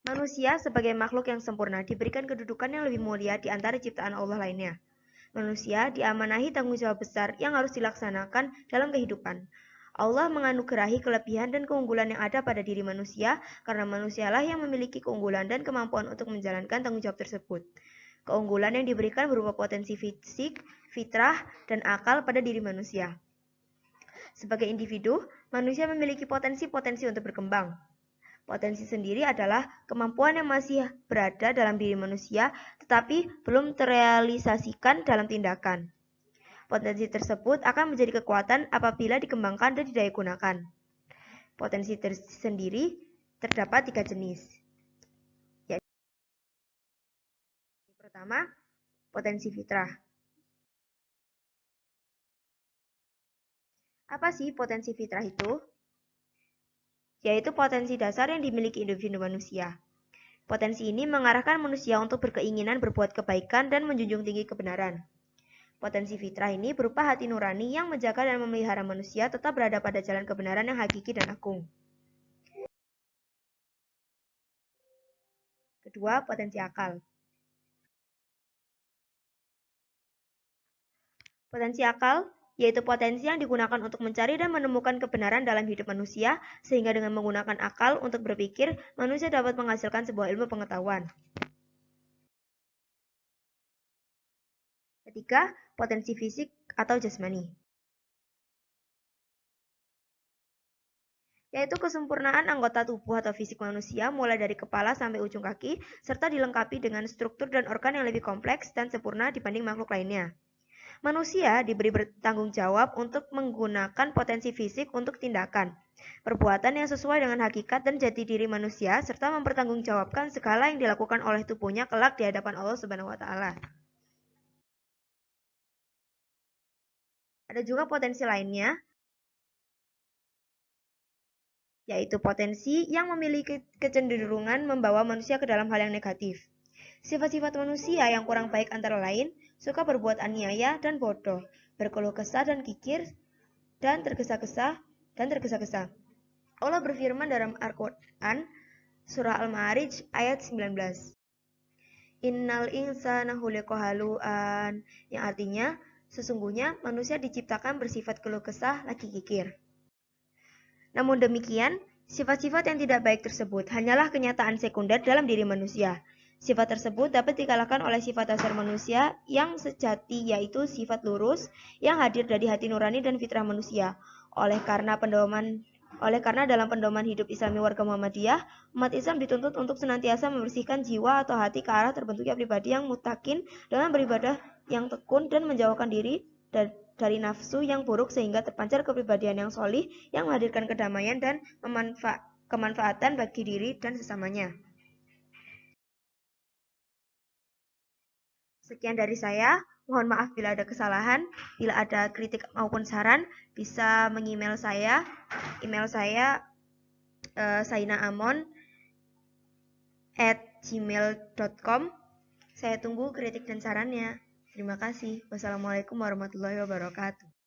Manusia sebagai makhluk yang sempurna diberikan kedudukan yang lebih mulia di antara ciptaan Allah lainnya. Manusia diamanahi tanggung jawab besar yang harus dilaksanakan dalam kehidupan. Allah menganugerahi kelebihan dan keunggulan yang ada pada diri manusia karena manusialah yang memiliki keunggulan dan kemampuan untuk menjalankan tanggung jawab tersebut. Keunggulan yang diberikan berupa potensi fisik, fitrah, dan akal pada diri manusia. Sebagai individu, manusia memiliki potensi-potensi untuk berkembang. Potensi sendiri adalah kemampuan yang masih berada dalam diri manusia tetapi belum terrealisasikan dalam tindakan. Potensi tersebut akan menjadi kekuatan apabila dikembangkan dan didayagunakan. Potensi tersendiri terdapat 3 jenis. Yaitu pertama, potensi fitrah. Apa sih potensi fitrah itu? Yaitu potensi dasar yang dimiliki individu manusia. Potensi ini mengarahkan manusia untuk berkeinginan berbuat kebaikan dan menjunjung tinggi kebenaran. Potensi fitrah ini berupa hati nurani yang menjaga dan memelihara manusia tetap berada pada jalan kebenaran yang hakiki dan agung. Kedua, potensi akal. Potensi akal yaitu potensi yang digunakan untuk mencari dan menemukan kebenaran dalam hidup manusia, sehingga dengan menggunakan akal untuk berpikir, manusia dapat menghasilkan sebuah ilmu pengetahuan. Ketiga, potensi fisik atau jasmani. Yaitu kesempurnaan anggota tubuh atau fisik manusia mulai dari kepala sampai ujung kaki, serta dilengkapi dengan struktur dan organ yang lebih kompleks dan sempurna dibanding makhluk lainnya. Manusia diberi bertanggung jawab untuk menggunakan potensi fisik untuk tindakan, perbuatan yang sesuai dengan hakikat dan jati diri manusia, serta mempertanggungjawabkan segala yang dilakukan oleh tubuhnya kelak di hadapan Allah Subhanahu wa Ta'ala. Ada juga potensi lainnya, yaitu potensi yang memiliki kecenderungan membawa manusia ke dalam hal yang negatif. Sifat-sifat manusia yang kurang baik antara lain, suka berbuat aniaya dan bodoh, berkeluh kesah dan kikir, dan tergesa-gesa. Allah berfirman dalam Al-Quran, Surah Al-Ma'arij ayat 19. Innal insana khuliqa halu'an, yang artinya, sesungguhnya manusia diciptakan bersifat keluh kesah lagi kikir. Namun demikian, sifat-sifat yang tidak baik tersebut hanyalah kenyataan sekunder dalam diri manusia. Sifat tersebut dapat dikalahkan oleh sifat dasar manusia yang sejati, yaitu sifat lurus yang hadir dari hati nurani dan fitrah manusia. Oleh karena dalam pedoman hidup Islami warga Muhammadiyah, umat Islam dituntut untuk senantiasa membersihkan jiwa atau hati ke arah terbentuknya pribadi yang mutakin dengan beribadah yang tekun dan menjauhkan diri dari nafsu yang buruk sehingga terpancar kepribadian yang solih yang menghadirkan kedamaian dan kemanfaatan bagi diri dan sesamanya. Sekian dari saya. Mohon maaf bila ada kesalahan. Bila ada kritik maupun saran, bisa meng-email saya. Email saya sainaamon@gmail.com. Saya tunggu kritik dan sarannya. Terima kasih. Wassalamualaikum warahmatullahi wabarakatuh.